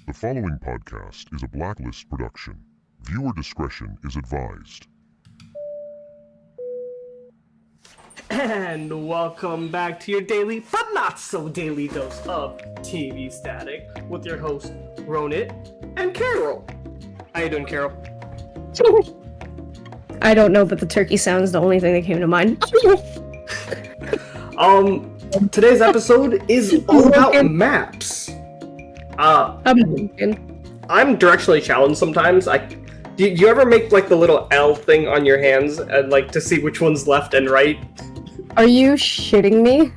The following podcast is a Blacklist production. Viewer discretion is advised. And welcome back to your daily, but not so daily dose of TV Static with your host, Ronit and Karol. How you doing, Karol? I don't know, but the turkey sound is the only thing that came to mind. Today's episode is all about maps. I'm directionally challenged sometimes. Do you ever make like the little L thing on your hands and like to see which one's left and right? Are you shitting me?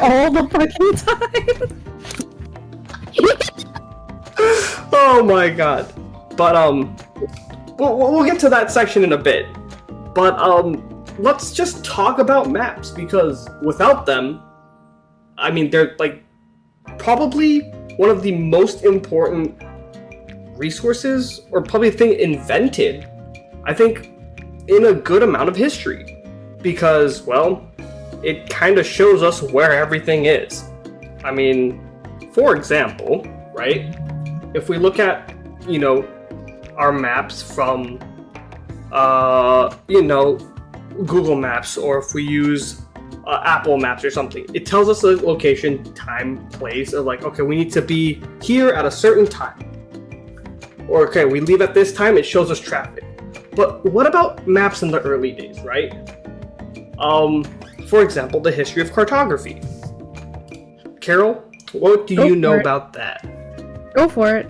All the fucking time. Oh my god. But we'll get to that section in a bit. But let's just talk about maps, because without them, I mean, they're like probably one of the most important resources or probably thing invented, I think, in a good amount of history. Because, well, it kind of shows us where everything is. I mean, for example, right? If we look at, our maps from, Google Maps, or if we use Apple Maps or something, it tells us the location, time, place, of like, okay, we need to be here at a certain time. Or, okay, we leave at this time, it shows us traffic. But what about maps in the early days, right? For example, the history of cartography. Karol, what do you know about that? Go for it.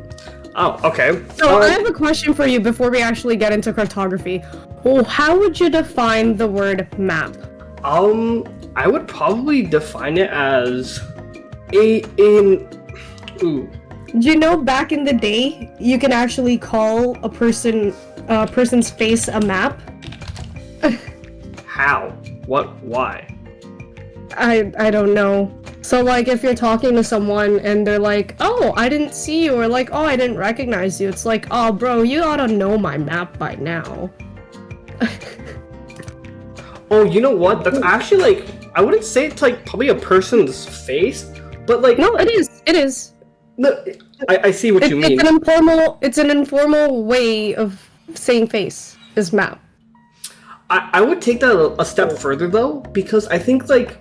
Oh, okay. So I have a question for you before we actually get into cartography. Well, how would you define the word map? I would probably define it as Do you know back in the day, you can actually call a person's face a map? How? What? Why? I don't know. So, like, if you're talking to someone and they're like, oh, I didn't see you, or like, oh, I didn't recognize you, it's like, oh, bro, you ought to know my map by now. Oh, you know what? That's actually, like, I wouldn't say it's, like, probably a person's face, but, like... No, it is. No, I see what you mean. It's an informal way of saying face, is map. I would take that a step further, though, because I think, like,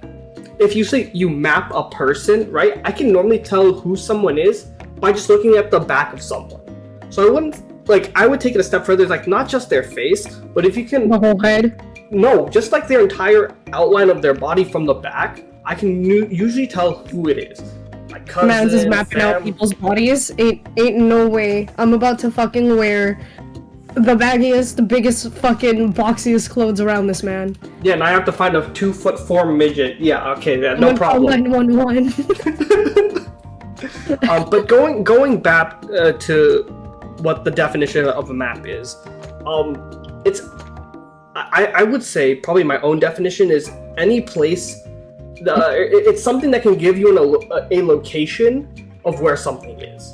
if you say you map a person, right, I can normally tell who someone is by just looking at the back of someone. So I wouldn't, like, I would take it a step further, like, not just their face, but if you can... The whole head? No, just, like, their entire outline of their body from the back, I can usually tell who it is. My cousin, Man's is mapping out people's bodies? Ain't no way. I'm about to fucking wear the baggiest, the biggest, fucking boxiest clothes around this man. Yeah, and I have to find a 2'4" midget. Yeah, okay, yeah, no problem. 911. But going back to what the definition of a map is, I would say probably my own definition is any place. It's something that can give you a location of where something is.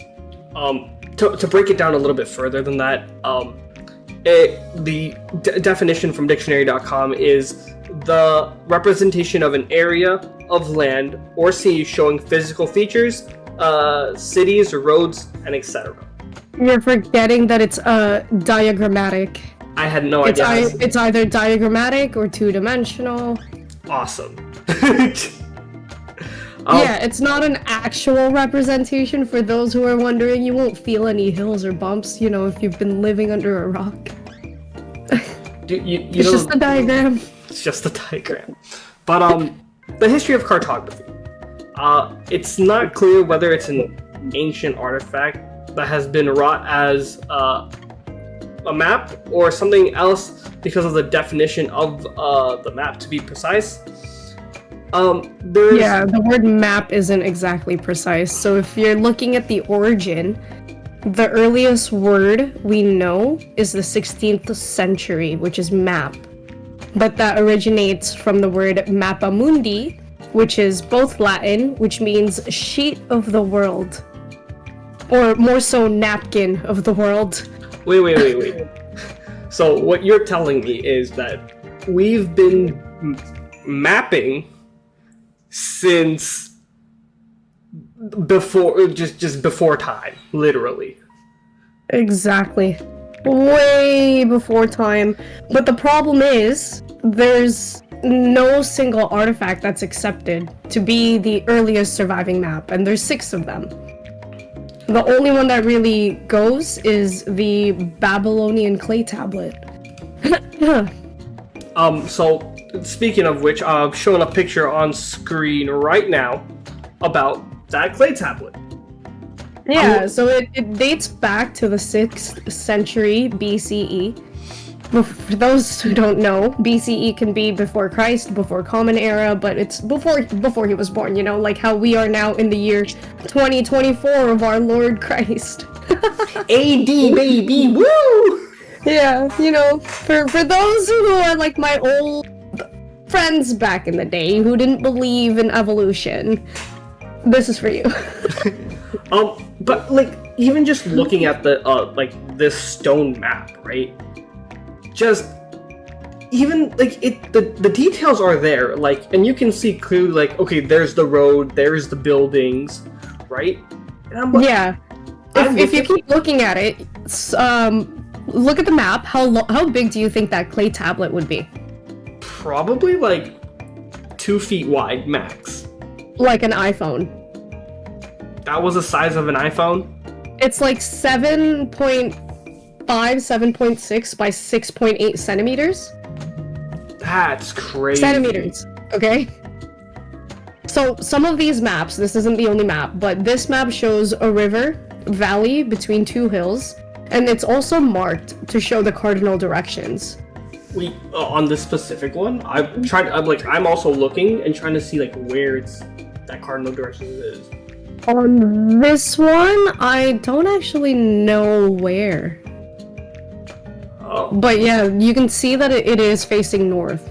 To break it down a little bit further than that, the definition from dictionary.com is the representation of an area of land or sea showing physical features, cities or roads, and etc. You're forgetting that it's diagrammatic. I had no idea. It's either diagrammatic or two-dimensional. Awesome. Yeah, it's not an actual representation. For those who are wondering, you won't feel any hills or bumps, if you've been living under a rock. It's just a diagram. It's just a diagram. But the history of cartography. It's not clear whether it's an ancient artifact that has been wrought as a map or something else because of the definition of the map, to be precise. The word map isn't exactly precise. So if you're looking at the origin, the earliest word we know is the 16th century, which is map. But that originates from the word mappamundi, which is both Latin, which means sheet of the world. Or more so, napkin of the world. Wait. So what you're telling me is that we've been mapping since before just before time, literally. Exactly. Way before time. But the problem is, there's no single artifact that's accepted to be the earliest surviving map, and there's 6 of them. The only one that really goes is the Babylonian clay tablet. So speaking of which, I'm showing a picture on screen right now about that clay tablet. Yeah, so it dates back to the 6th century BCE. For those who don't know, BCE can be before Christ, before Common Era, but it's before he was born, you know, like how we are now in the year 2024 of our Lord Christ. AD, baby, woo! Yeah, you know, for those who are like my old friends back in the day who didn't believe in evolution, this is for you. But like even just looking at the like this stone map, right? Just even like the details are there, like, and you can see clearly, like, okay, there's the road, there's the buildings, right? And I'm like, yeah. If you keep looking at it, look at the map. How big do you think that clay tablet would be? probably like 2 feet wide max. Like an iPhone. That was the size of an iPhone? It's like 7.5, 7.6 by 6.8 centimeters. That's crazy. Centimeters, okay? So some of these maps, this isn't the only map, but this map shows a river, valley between 2 hills, and it's also marked to show the cardinal directions. Wait, on this specific one? I'm also looking and trying to see like where that cardinal directions is. On this one, I don't actually know where. Oh. But yeah, you can see that it is facing north.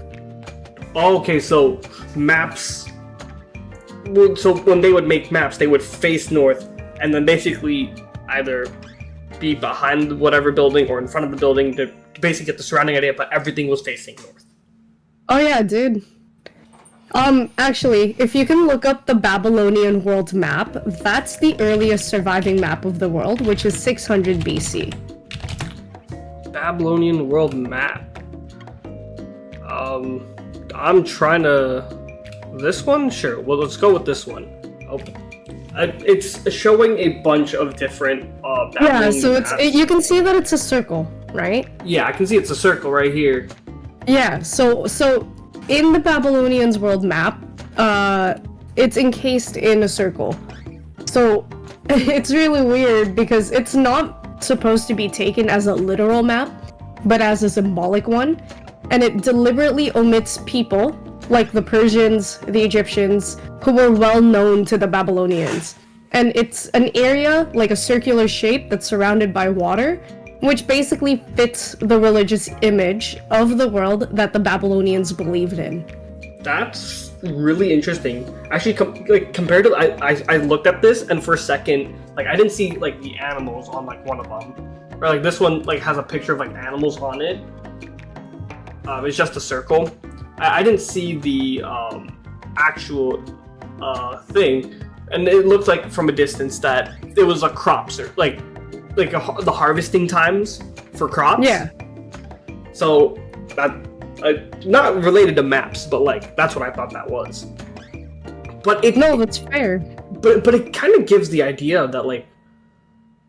Oh, okay, so maps. So when they would make maps, they would face north, and then basically either be behind whatever building or in front of the building to basically get the surrounding idea, but everything was facing north. Oh yeah, dude. Actually, if you can look up the Babylonian world map, that's the earliest surviving map of the world, which is 600 BC. Babylonian world map. I'm trying to... This one? Sure, well, let's go with this one. Okay. It's showing a bunch of different yeah, so maps. you can see that it's a circle, right? Yeah, I can see it's a circle right here. Yeah, so in the Babylonians world map, it's encased in a circle. So it's really weird because it's not supposed to be taken as a literal map, but as a symbolic one, and it deliberately omits people like the Persians, the Egyptians, who were well known to the Babylonians. And it's an area, like a circular shape that's surrounded by water, which basically fits the religious image of the world that the Babylonians believed in. That's really interesting. Actually, compared to I looked at this, and for a second, like, I didn't see like the animals on like one of them, or like this one like has a picture of like animals on it. It's just a circle. I didn't see the actual thing, and it looked like from a distance that it was a crops or like the harvesting times for crops. Yeah. So that not related to maps, but like that's what I thought that was. But No, that's fair. But it kind of gives the idea that, like,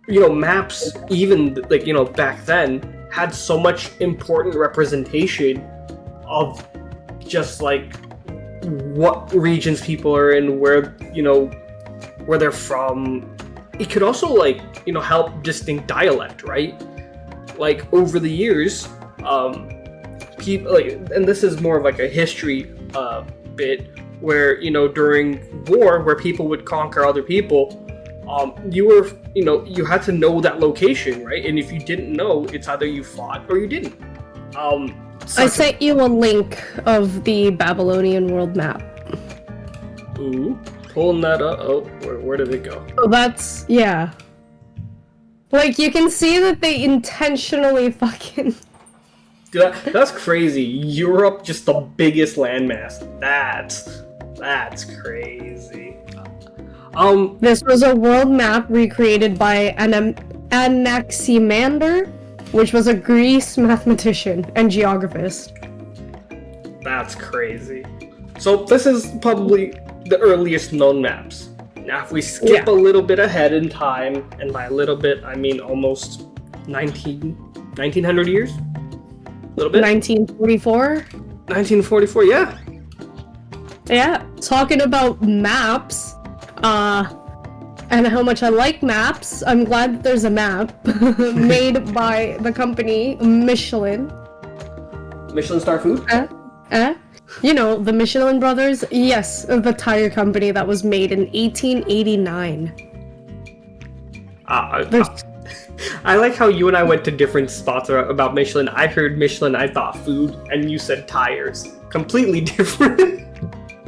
you know, maps even like, you know, back then had so much important representation of just like what regions people are in, where, you know, where they're from. It could also, like, you know, help distinct dialect, right? Like, over the years, people, like, and this is more of like a history bit, where, you know, during war, where people would conquer other people, you had to know that location, right? And if you didn't know, it's either you fought or you didn't. I sent you a link of the Babylonian world map. Ooh, pulling that up. Oh, where did it go? So that's, yeah. Like, you can see that they intentionally fucking... Dude, that's crazy. Europe, just the biggest landmass. That's crazy. This was a world map recreated by Anaximander, which was a Greek mathematician and geographist. That's crazy. So this is probably the earliest known maps. Now if we skip a little bit ahead in time, and by a little bit I mean almost 1900 years? A little bit? 1944? 1944, yeah. Yeah, talking about maps, and how much I like maps, I'm glad that there's a map made by the company Michelin. Michelin star food? You know, the Michelin brothers? Yes, the tire company that was made in 1889. I like how you and I went to different spots about Michelin. I heard Michelin, I thought food, and you said tires. Completely different.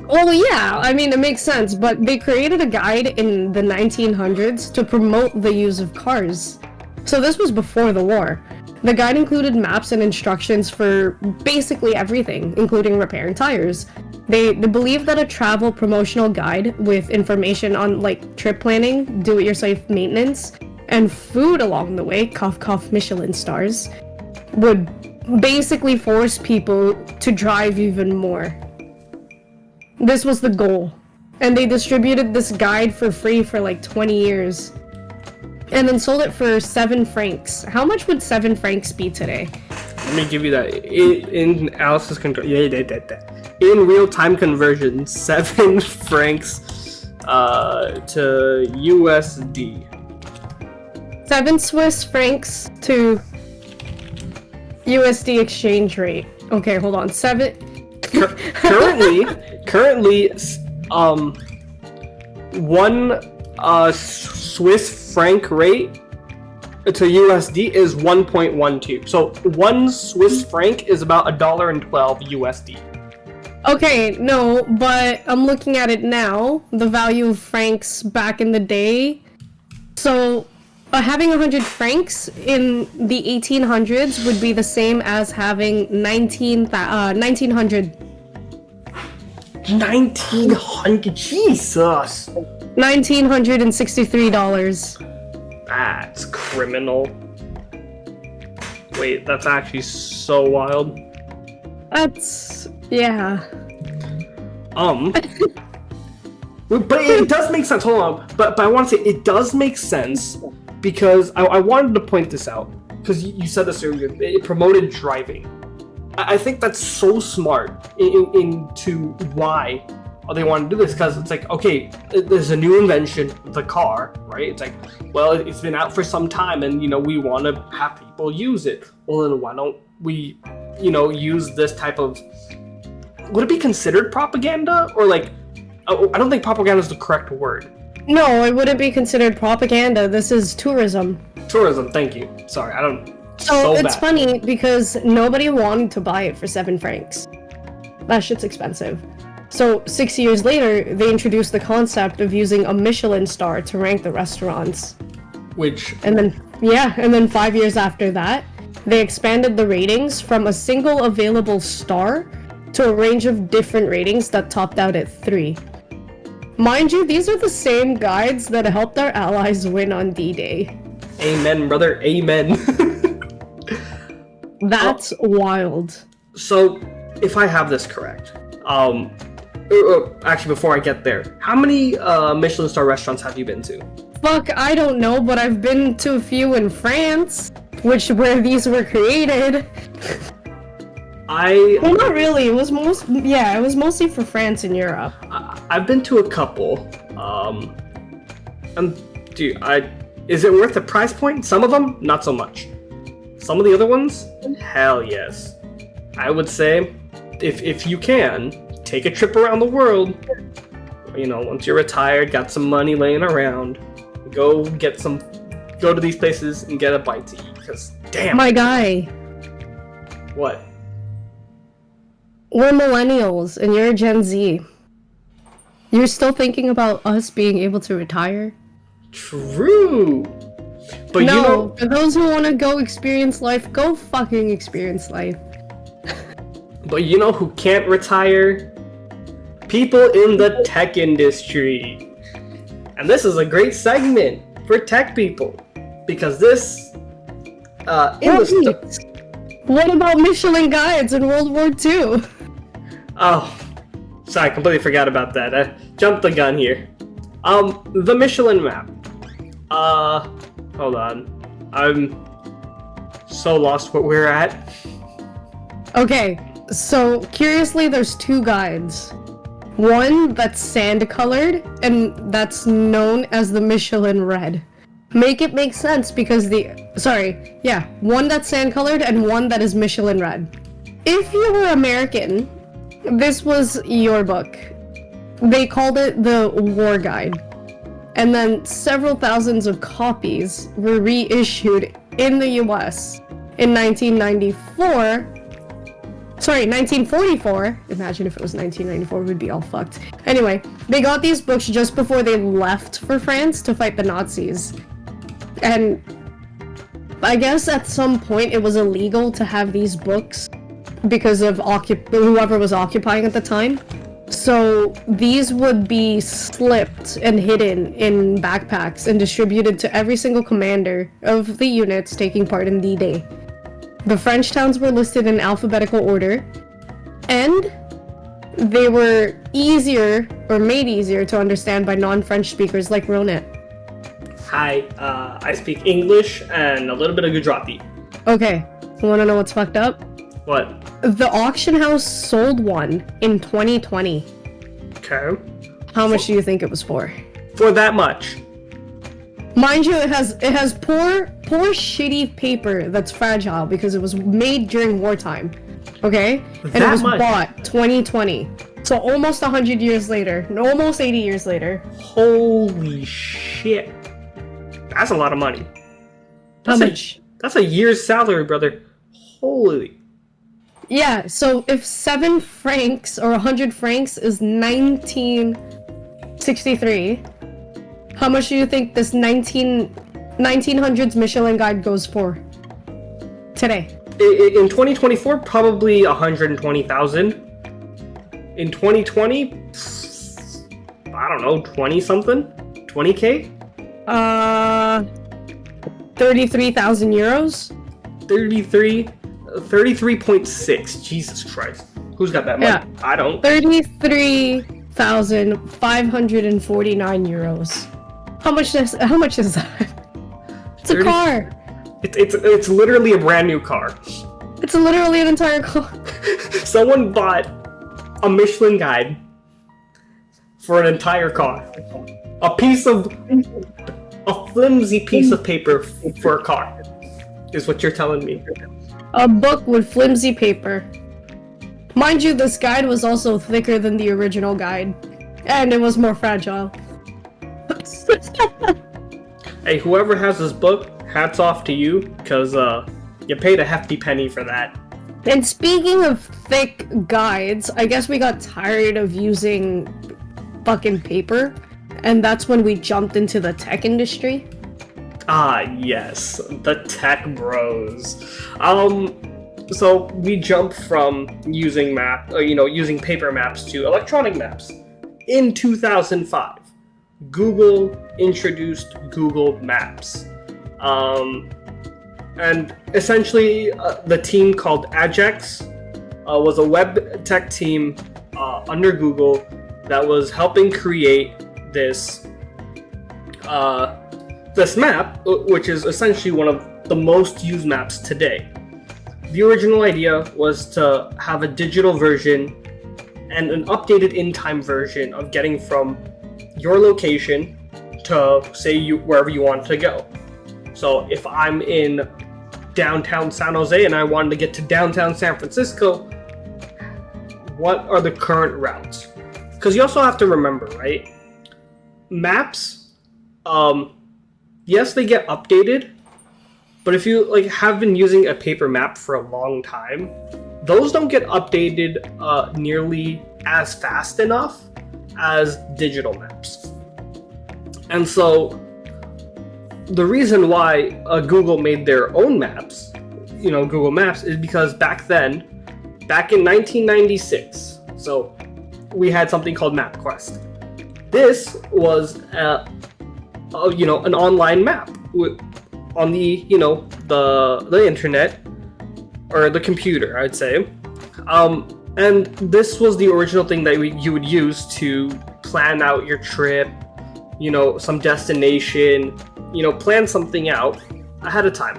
Well, yeah, I mean, it makes sense, but they created a guide in the 1900s to promote the use of cars. So this was before the war. The guide included maps and instructions for basically everything, including repairing tires. They believe that a travel promotional guide with information on, like, trip planning, do-it-yourself maintenance, and food along the way, cough cough Michelin stars, would basically force people to drive even more. This was the goal. And they distributed this guide for free for like 20 years. And then sold it for 7 francs. How much would 7 francs be today? Let me give you that. In Alice's in real-time conversion, 7 francs to USD. 7 Swiss francs to USD exchange rate. Okay, hold on. 7... currently, one Swiss franc rate to USD is 1.12. So 1 Swiss franc is about $1.12 USD. Okay, no, but I'm looking at it now. The value of francs back in the day. So having 100 francs in the 1800s would be the same as having 1900. 1900, Jesus! $1,963. That's criminal. Wait, that's actually so wild. That's... yeah. But it does make sense, hold on. But I want to say, it does make sense, because I wanted to point this out, because you said this earlier, it promoted driving. I think that's so smart into why they want to do this, because it's like, okay, there's a new invention, the car, right? It's like, well, it's been out for some time, and, you know, we want to have people use it. Well, then why don't we, you know, use this type of... Would it be considered propaganda? Or, like, I don't think propaganda is the correct word. No, it wouldn't be considered propaganda. This is tourism. Tourism, thank you. Sorry, I don't... So it's funny because nobody wanted to buy it for 7 francs. That shit's expensive. So 6 years later, they introduced the concept of using a Michelin star to rank the restaurants. And then 5 years after that, they expanded the ratings from a single available star to a range of different ratings that topped out at 3. Mind you, these are the same guides that helped our allies win on D-Day. Amen, brother, amen. That's wild. So, if I have this correct, actually, before I get there, how many Michelin star restaurants have you been to? Fuck, I don't know, but I've been to a few in France, where these were created. Well, not really. It was mostly for France and Europe. I've been to a couple. Dude, is it worth the price point? Some of them, not so much. Some of the other ones, hell yes. I would say, if you can, take a trip around the world. You know, once you're retired, got some money laying around, go to these places and get a bite to eat. Because damn. My guy. What? We're millennials, and you're Gen Z. You're still thinking about us being able to retire? True. But no, you know, for those who want to go experience life, go fucking experience life. But you know who can't retire? People in the tech industry. And this is a great segment for tech people because this What about Michelin guides in World War II? Oh, sorry, completely forgot about that. I jumped the gun here. The Michelin map. Hold on. I'm so lost what we're at. Okay, so curiously, there's two guides. One that's sand-colored, and that's known as the Michelin Red. Make it make sense because one that's sand-colored and one that is Michelin Red. If you were American, this was your book. They called it the War Guide. And then several thousands of copies were reissued in the US in 1944. Imagine if it was 1994, we'd be all fucked. Anyway, they got these books just before they left for France to fight the Nazis. And I guess at some point it was illegal to have these books because of whoever was occupying at the time. So these would be slipped and hidden in backpacks and distributed to every single commander of the units taking part in D-Day. The French towns were listed in alphabetical order, and they were made easier to understand by non-French speakers like Ronit. Hi, I speak English and a little bit of Gujarati. Okay, you wanna know what's fucked up? What? The auction house sold one in 2020. Okay. How much do you think it was for? For that much. Mind you, it has poor shitty paper that's fragile because it was made during wartime. Okay? And it was bought 2020. So almost 100 years later. Almost 80 years later. Holy shit. That's a lot of money. How much? That's a year's salary, brother. Holy. Yeah, so if 7 francs or 100 francs is 1963, how much do you think this 1900s Michelin guide goes for today? In 2024, probably 120,000. In 2020, I don't know, 20 something? 20k? 33,000 euros? 33.6. Jesus Christ. Who's got that money? Yeah. I don't. 33,549 euros. How much is that? It's a car. It's literally a brand new car. It's literally an entire car. Someone bought a Michelin guide for an entire car. A flimsy piece of paper for a car, is what you're telling me. A book with flimsy paper. Mind you, this guide was also thicker than the original guide, and it was more fragile. Hey, whoever has this book, hats off to you, because you paid a hefty penny for that. And speaking of thick guides, I guess we got tired of using fucking paper, and that's when we jumped into the tech industry. Ah, yes, the tech bros. So we jump from using using paper maps to electronic maps. In 2005, Google introduced Google Maps. And essentially, the team called Ajax was a web tech team under Google that was helping create this map, which is essentially one of the most used maps today. The original idea was to have a digital version and an updated in-time version of getting from your location to, say, wherever you want to go. So if I'm in downtown San Jose and I wanted to get to downtown San Francisco, what are the current routes? Because you also have to remember, right? Maps, yes, they get updated, but if you have been using a paper map for a long time, those don't get updated nearly as fast enough as digital maps. And so the reason why Google made their own maps, Google Maps, is because back in 1996, so we had something called MapQuest. This was an online map on the the internet or the computer, I'd say. And this was the original thing that you would use to plan out your trip, some destination, plan something out ahead of time.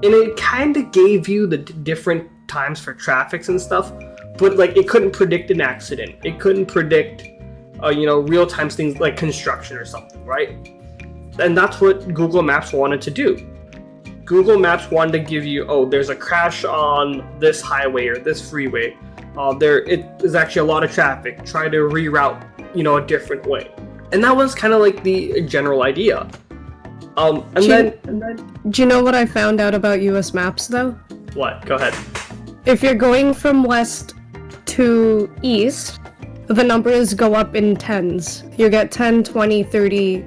And it kind of gave you the different times for traffics and stuff, but like it couldn't predict an accident. It couldn't predict, real-time things like construction or something, right? And that's what Google Maps wanted to do. Google Maps wanted to give you, there's a crash on this highway or this freeway. There is actually a lot of traffic. Try to reroute, a different way. And that was kind of like the general idea. Do you know what I found out about US Maps though? What? Go ahead. If you're going from west to east, the numbers go up in tens. You get 10, 20, 30,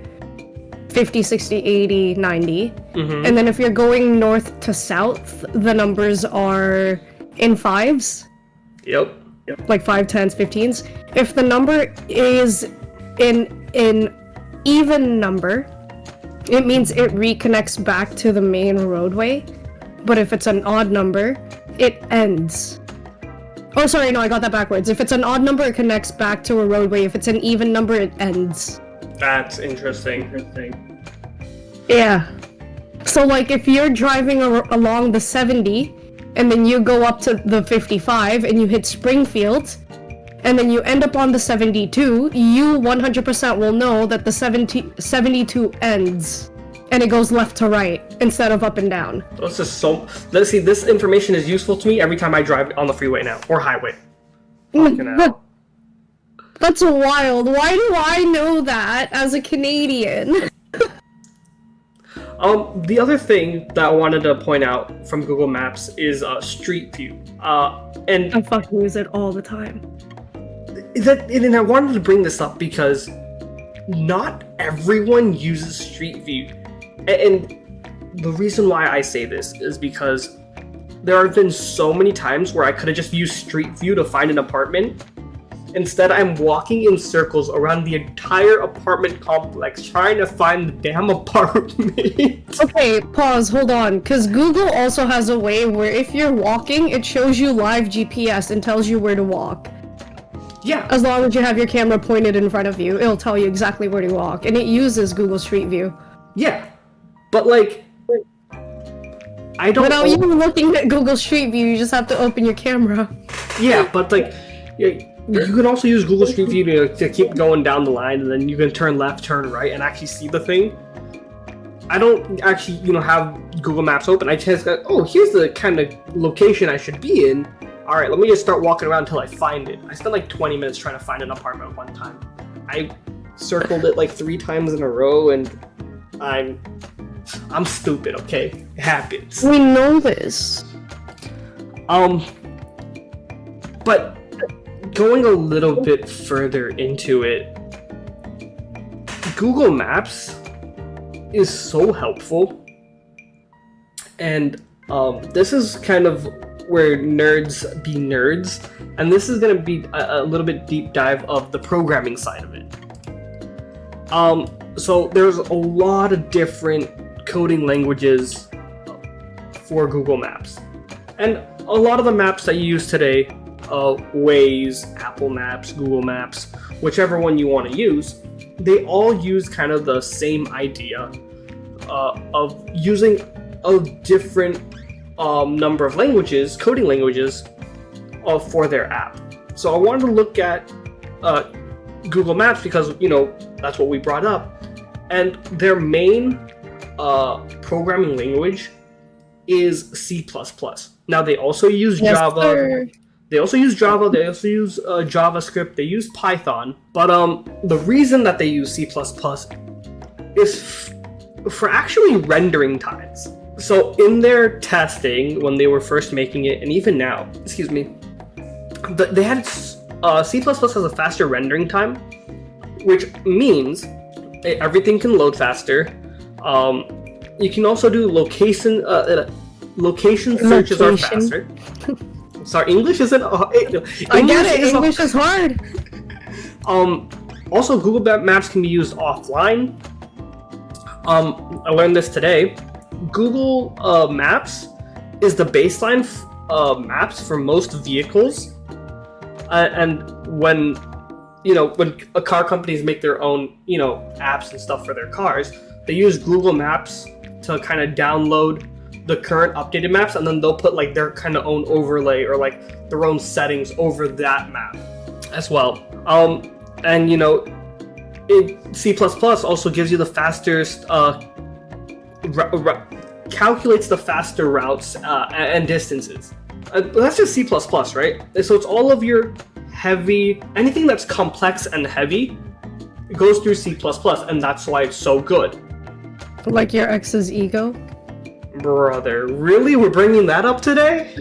50, 60, 80, 90. Mm-hmm. And then if you're going north to south, the numbers are in fives. Yep. Like 5, 10s, 15s. If the number is in even number, it means it reconnects back to the main roadway. But if it's an odd number, it ends. Oh, sorry, no, I got that backwards. If it's an odd number, it connects back to a roadway. If it's an even number, it ends. That's interesting. Yeah. So, like, if you're driving along the 70, and then you go up to the 55, and you hit Springfield, and then you end up on the 72, you 100% will know that the 72 ends, and it goes left to right, instead of up and down. Let's see, this information is useful to me every time I drive on the freeway now, or highway. That's wild. Why do I know that as a Canadian? The other thing that I wanted to point out from Google Maps is Street View. And I fucking use it all the time. And I wanted to bring this up because not everyone uses Street View. And the reason why I say this is because there have been so many times where I could have just used Street View to find an apartment. Instead, I'm walking in circles around the entire apartment complex trying to find the damn apartment. Okay, pause, hold on. Because Google also has a way where if you're walking, it shows you live GPS and tells you where to walk. Yeah. As long as you have your camera pointed in front of you, it'll tell you exactly where to walk. And it uses Google Street View. Yeah. But, like, I don't... Without even looking at Google Street View, you just have to open your camera. Yeah, but, like... You can also use Google Street View to keep going down the line, and then you can turn left, turn right, and actually see the thing. I don't actually, have Google Maps open. I just go, here's the kind of location I should be in. All right, let me just start walking around until I find it. I spent like 20 minutes trying to find an apartment one time. I circled it like 3 times in a row, and I'm stupid. Okay, it happens. We know this. But going a little bit further into it, Google Maps is so helpful, and this is kind of where nerds be nerds, and this is going to be a little bit deep dive of the programming side of it. So there's a lot of different coding languages for Google Maps, and a lot of the maps that you use today, Waze, Apple Maps, Google Maps, whichever one you want to use, they all use kind of the same idea of using a different number of languages, coding languages, for their app. So I wanted to look at Google Maps because, that's what we brought up. And their main programming language is C++. Now they also use Java. Sir. They also use Java, they also use JavaScript, they use Python, but the reason that they use C++ is for actually rendering times. So in their testing, when they were first making it, and even now, they had C++ has a faster rendering time, which means everything can load faster. You can also do location searches are faster. Sorry, English isn't... I get it, English is hard. Also, Google Maps can be used offline. I learned this today. Google Maps is the baseline maps for most vehicles, and when a car companies make their own apps and stuff for their cars, they use Google Maps to kind of download the current updated maps, and then they'll put like their kind of own overlay or like their own settings over that map as well. And C++ also gives you the fastest calculates the faster routes and distances. That's just C++, right? So it's all of your anything that's complex and heavy goes through C++, and that's why it's so good. Like your ex's ego? Brother, really? We're bringing that up today?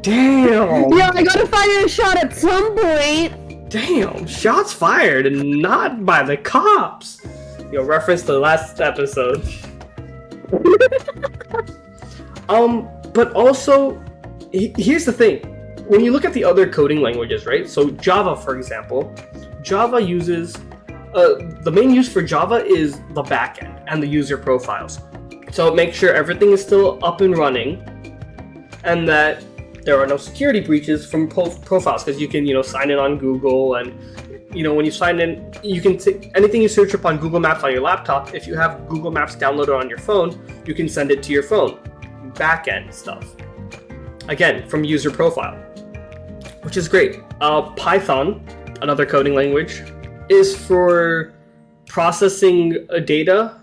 Damn! Yeah, I gotta fire a shot at some point! Damn, shots fired and not by the cops! Reference to the last episode. But also, here's the thing. When you look at the other coding languages, right? So Java, for example, Java uses, the main use for Java is the backend and the user profiles. So it makes sure everything is still up and running and that there are no security breaches from profiles, because you can, sign in on Google, and, when you sign in, you can anything you search up on Google Maps on your laptop. If you have Google Maps downloaded on your phone, you can send it to your phone. Backend stuff. Again, from user profile, which is great. Python, another coding language, is for processing data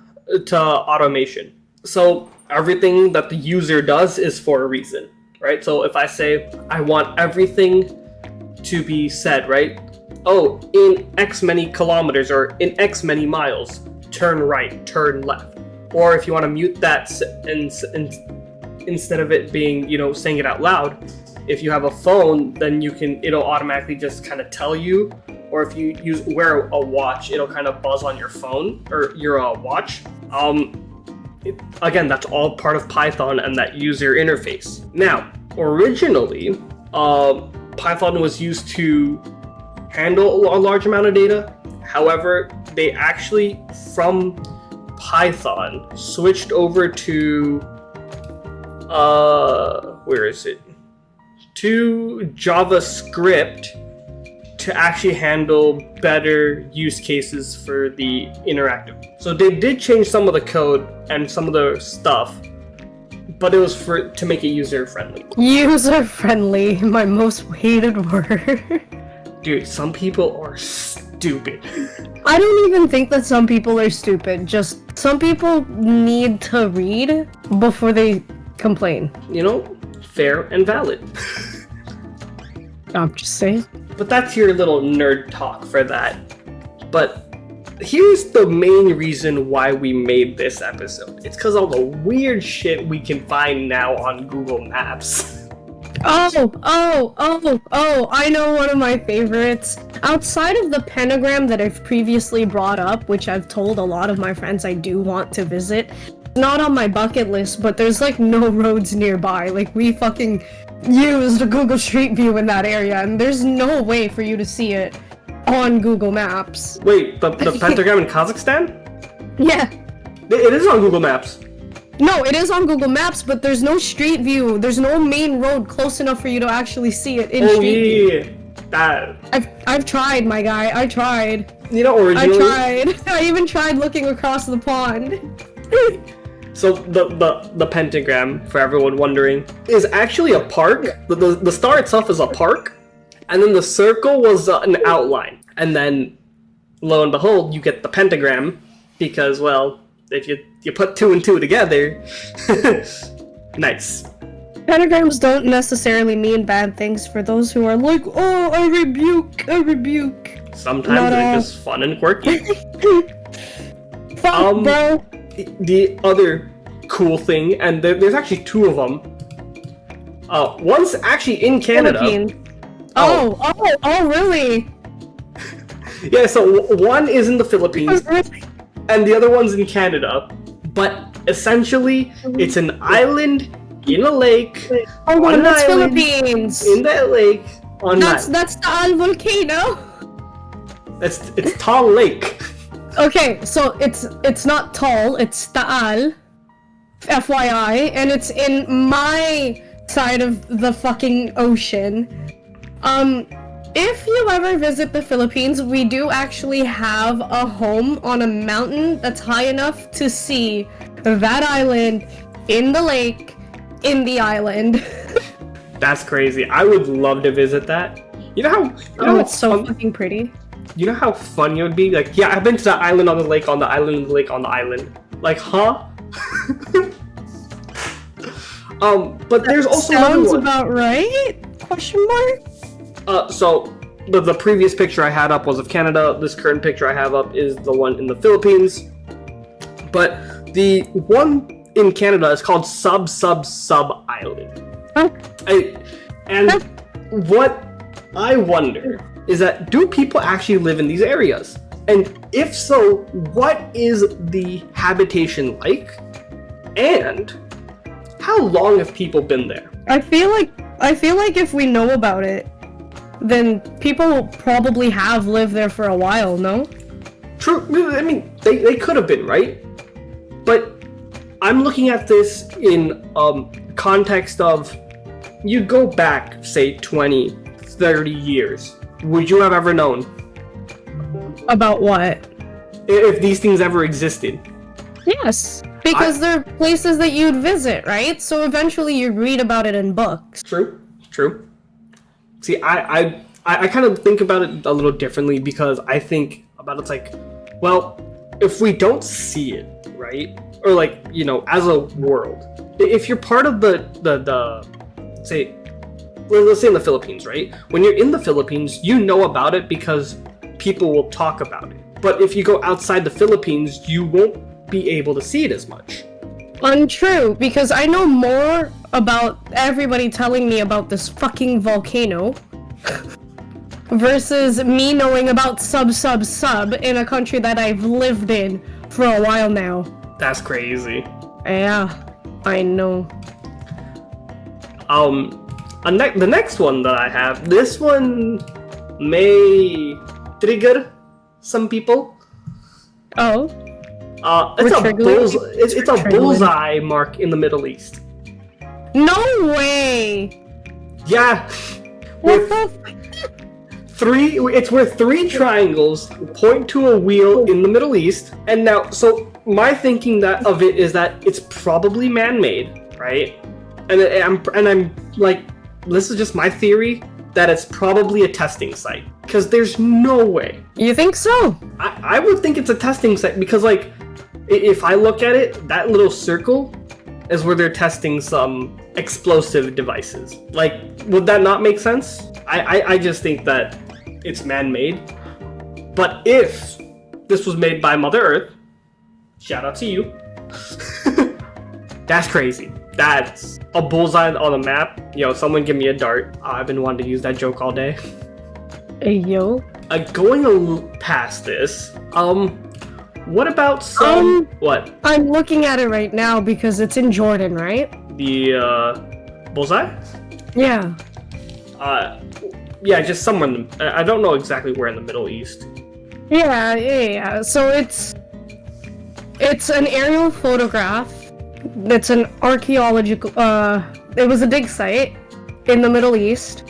to automation. So everything that the user does is for a reason, right? So if I say I want everything to be said, right? Oh, in X many kilometers or in X many miles, turn right, turn left. Or if you want to mute that instead of it being, saying it out loud, if you have a phone, then it'll automatically just kind of tell you. Or if you wear a watch, it'll kind of buzz on your phone or your watch. Again, that's all part of Python and that user interface. Now, originally, Python was used to handle a large amount of data. However, they actually, from Python, switched over to, to JavaScript to actually handle better use cases for the interactive. So they did change some of the code and some of the stuff, but it was to make it user-friendly. User-friendly, my most hated word. Dude, some people are stupid. I don't even think that some people are stupid, just some people need to read before they complain. Fair and valid. I'm just saying. But that's your little nerd talk for that. But here's the main reason why we made this episode. It's because all the weird shit we can find now on Google Maps. I know one of my favorites. Outside of the pentagram that I've previously brought up, which I've told a lot of my friends I do want to visit, not on my bucket list, but there's like no roads nearby. Like, we fucking used Google Street View in that area, and there's no way for you to see it on Google Maps. Wait, the pentagram in Kazakhstan? Yeah. It is on Google Maps. No, it is on Google Maps, but there's no Street View. There's no main road close enough for you to actually see it in Street View. That. I've tried, my guy. I tried. Originally. I tried. I even tried looking across the pond. So the pentagram, for everyone wondering, is actually a park. The star itself is a park, and then the circle was an outline. And then, lo and behold, you get the pentagram, because, well, if you put two and two together, nice. Pentagrams don't necessarily mean bad things for those who are like, oh, I rebuke. Sometimes they're just fun and quirky. Fuck, bro. The other cool thing, and there's actually two of them. One's actually in Canada. Philippines. Oh, really? Yeah, so one is in the Philippines, and the other one's in Canada. But essentially, it's an island in a lake. Oh, well, that's Philippines. In that lake. That's Taal volcano. It's Taal Lake. Okay, so it's not tall, it's Taal, FYI, and it's in my side of the fucking ocean. If you ever visit the Philippines, we do actually have a home on a mountain that's high enough to see that island in the lake, in the island. That's crazy. I would love to visit that. You know how? It's so fucking pretty. You know how fun it would be? Like, yeah, I've been to the island on the lake, on the island, on the lake, on the island. Like, huh? But there's also another Sounds one. about right? Question mark? So the previous picture I had up was of Canada. This current picture I have up is the one in the Philippines. But the one in Canada is called Sub Island. Huh? And what I wonder is that, do people actually live in these areas? And if so, what is the habitation like? And how long have people been there? I feel like if we know about it, then people probably have lived there for a while, no? True. I mean, they could have been, right? But I'm looking at this in context of, you go back, say, 20, 30 years. Would you have ever known? About what? If these things ever existed? Yes, because they're places that you'd visit, right? So eventually you'd read about it in books. True. See, I kind of think about it a little differently, because I think about it's like, well, if we don't see it, right? Or like, you know, as a world, if you're part of the say, let's say in the Philippines, right? When you're in the Philippines, you know about it because people will talk about it. But if you go outside the Philippines, you won't be able to see it as much. Untrue, because I know more about everybody telling me about this fucking volcano versus me knowing about sub in a country that I've lived in for a while now. That's crazy. Yeah, I know. The next one that I have, this one may trigger some people. Oh. It's a bullseye mark in the Middle East. No way! Yeah. What the It's where three triangles point to a wheel in the Middle East. And now, so my thinking of it is that it's probably man-made, right? And I'm like, this is just my theory, that it's probably a testing site. Because there's no way. You think so? I would think it's a testing site, because like, if I look at it, that little circle is where they're testing some explosive devices. Like, would that not make sense? I just think that it's man-made. But if this was made by Mother Earth, shout out to you. That's crazy. That's a bullseye on a map. Yo, someone give me a dart. I've been wanting to use that joke all day. Hey, yo. Going past this, what about some... What? I'm looking at it right now because it's in Jordan, right? The, bullseye? Yeah. Yeah, just somewhere in the... I don't know exactly where in the Middle East. Yeah. So it's an aerial photograph. It's an archaeological... It was a dig site in the Middle East.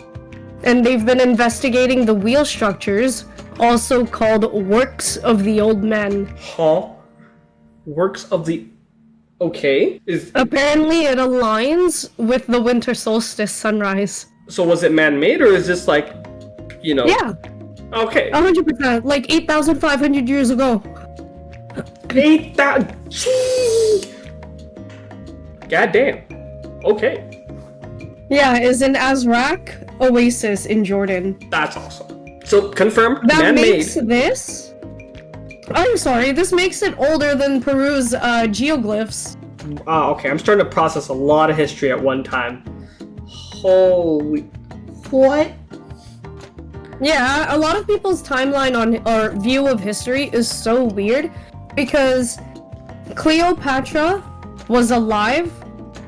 And they've been investigating the wheel structures, also called Works of the Old Men. Huh? Works of the... Okay. Apparently it aligns with the winter solstice sunrise. So was it man-made, or is this like, you know... Yeah. Okay. 100%. Like 8,500 years ago. 8,000... God damn. Okay. Yeah, is in Azraq Oasis in Jordan. That's awesome. So, confirmed, That man-made. makes this... I'm sorry, this makes it older than Peru's geoglyphs. Okay, I'm starting to process a lot of history at one time. Holy... What? Yeah, a lot of people's timeline or view of history is so weird because Cleopatra was alive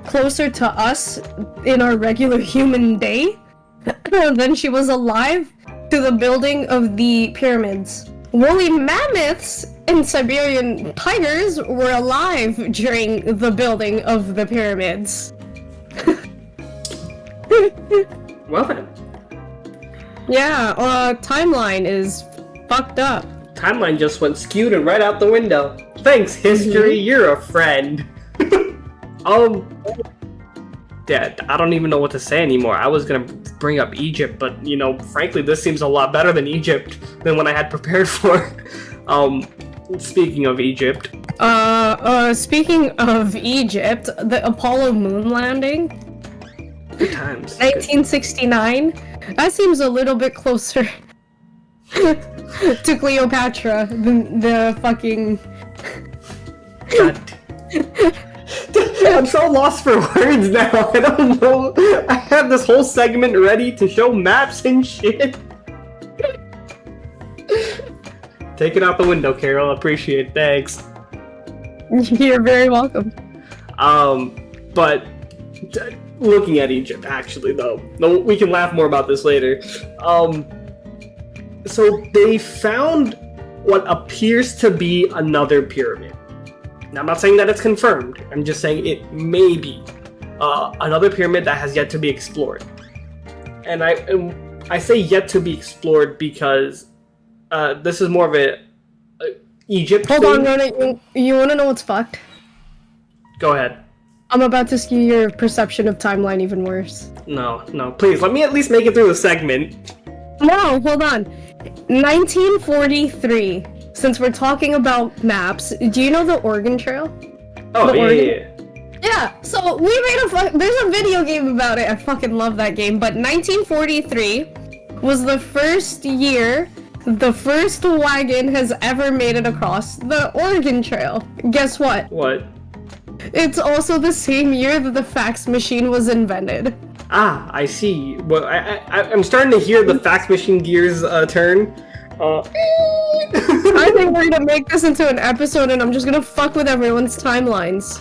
closer to us in our regular human day than she was alive to the building of the pyramids. woolly mammoths and Siberian tigers were alive during the building of the pyramids. Well then. Yeah, timeline is fucked up. Timeline just went skewed and right out the window. Thanks, history, you're a friend. Dad, I don't even know what to say anymore. I was gonna bring up Egypt, but you know, frankly, this seems a lot better than Egypt than what I had prepared for. Speaking of Egypt. Speaking of Egypt, the Apollo moon landing. Good times. 1969. That seems a little bit closer to Cleopatra than the fucking. God. I'm so lost for words now. I don't know. I had this whole segment ready to show maps and shit. Take it out the window, Carol. Appreciate it. Thanks. You're very welcome. But looking at Egypt, actually, though, no, we can laugh more about this later. So they found what appears to be another pyramid. Now, I'm not saying that it's confirmed. I'm just saying it may be another pyramid that has yet to be explored. And I say yet to be explored because this is more of a Egypt Hold thing. on, Ronit, you wanna know what's fucked? Go ahead. I'm about to skew your perception of timeline even worse. No, please, let me at least make it through the segment. No, hold on. 1943. Since we're talking about maps, do you know the Oregon Trail? Oh, The yeah, Oregon- yeah. Yeah, so we made there's a video game about it. I fucking love that game. But 1943 was the first year the first wagon has ever made it across the Oregon Trail. Guess what? What? It's also the same year that the fax machine was invented. Ah, I see. Well, I'm starting to hear the fax machine gears turn. I think we're gonna make this into an episode and I'm just gonna fuck with everyone's timelines.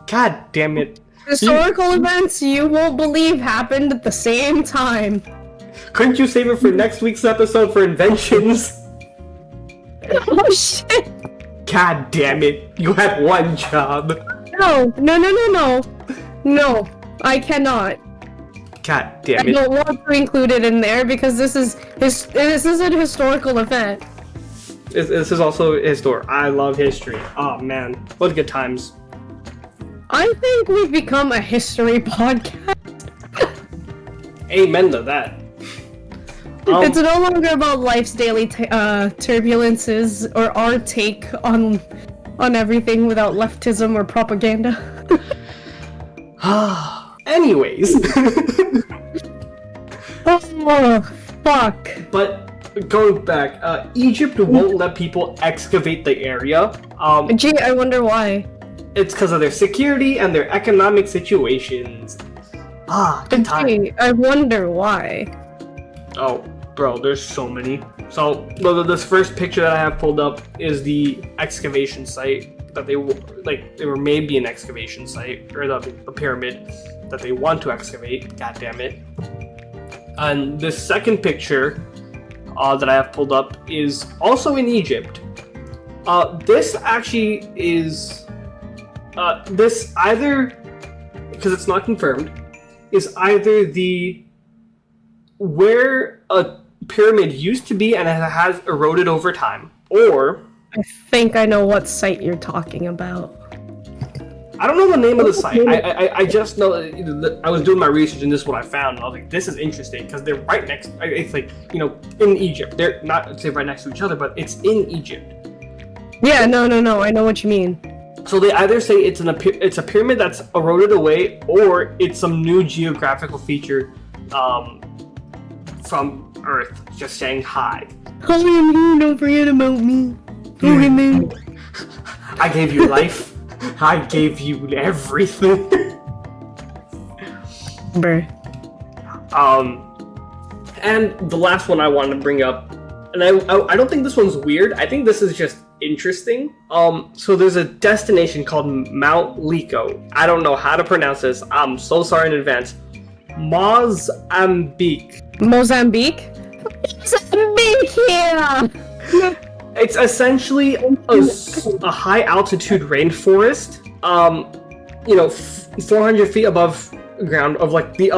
God damn it. Historical events you won't believe happened at the same time. Couldn't you save it for next week's episode for inventions? Oh shit! God damn it. You had one job. No, I cannot. God damn I it. don't want to include it in there because this is an historical event. This is also history. I love history. Oh man, what good times. I think we've become a history podcast. Amen to that. It's no longer about life's daily turbulences or our take on everything without leftism or propaganda. Anyways. Oh, fuck. But going back, Egypt won't let people excavate the area. Gee, I wonder why. It's because of their security and their economic situations. Good time. Gee, I wonder why. Oh, bro, there's so many. So, this first picture that I have pulled up is the excavation site that they were maybe an excavation site, or the pyramid that they want to excavate. God damn it. And this second picture that I have pulled up is also in Egypt. This actually is this either, because it's not confirmed, is either the where a pyramid used to be and it has eroded over time, or I think I know what site you're talking about. I don't know the name of the site. I just know that I was doing my research and this is what I found. And I was like, this is interesting because they're right next. It's like, you know, in Egypt. They're not say right next to each other, but it's in Egypt. Yeah, no. I know what you mean. So they either say it's a pyramid that's eroded away, or it's some new geographical feature from Earth just saying hi. Oh, don't forget about me. Okay, man. I gave you life. I gave you everything. Bruh. And the last one I wanted to bring up, and I don't think this one's weird. I think this is just interesting. So there's a destination called Mount Lico. I don't know how to pronounce this. I'm so sorry in advance. Mozambique. Mozambique? Mozambique here! It's essentially a high altitude rainforest. 400 feet above ground of like the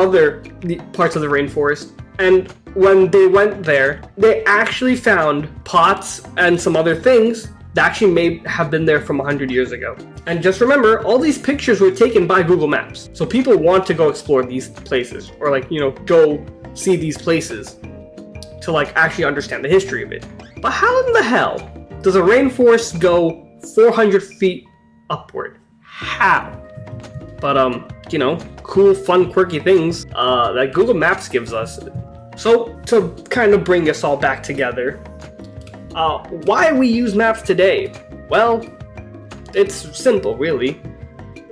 parts of the rainforest. And when they went there, they actually found pots and some other things that actually may have been there from 100 years ago. And just remember, all these pictures were taken by Google Maps. So people want to go explore these places or go see these places to actually understand the history of it. But how in the hell does a rainforest go 400 feet upward? How? But, cool, fun, quirky things that Google Maps gives us. So, to kind of bring us all back together, why we use maps today? Well, it's simple, really.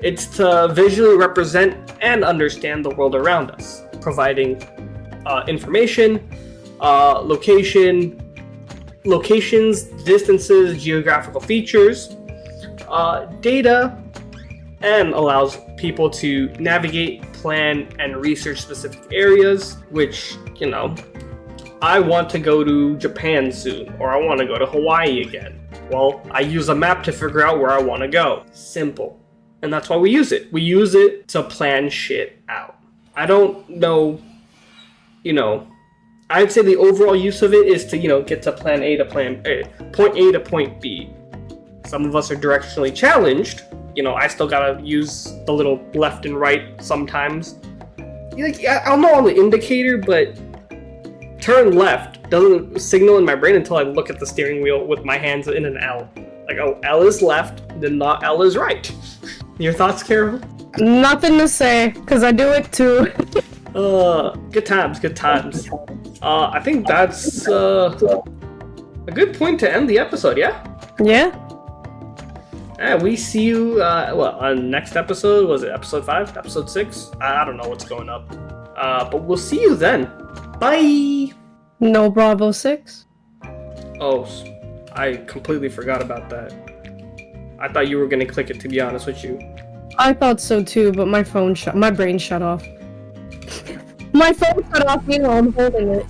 It's to visually represent and understand the world around us, providing information, locations, distances, geographical features, data, and allows people to navigate, plan, and research specific areas, which, I want to go to Japan soon, or I want to go to Hawaii again. Well, I use a map to figure out where I want to go. Simple. And that's why we use it. We use it to plan shit out. I don't know, I'd say the overall use of it is to, get to point A to point B. Some of us are directionally challenged. I still gotta use the little left and right sometimes. I'll know on the indicator, but turn left doesn't signal in my brain until I look at the steering wheel with my hands in an L. L is left, then not L is right. Your thoughts, Carol? Nothing to say, because I do it too. Good times. I think that's a good point to end the episode, yeah? Yeah. We see you, on next episode? Was it episode 5? Episode 6? I don't know what's going up. But we'll see you then. Bye! No Bravo 6? Oh, I completely forgot about that. I thought you were gonna click it, to be honest with you. I thought so too, but my brain shut off. My phone shut off, I'm holding it.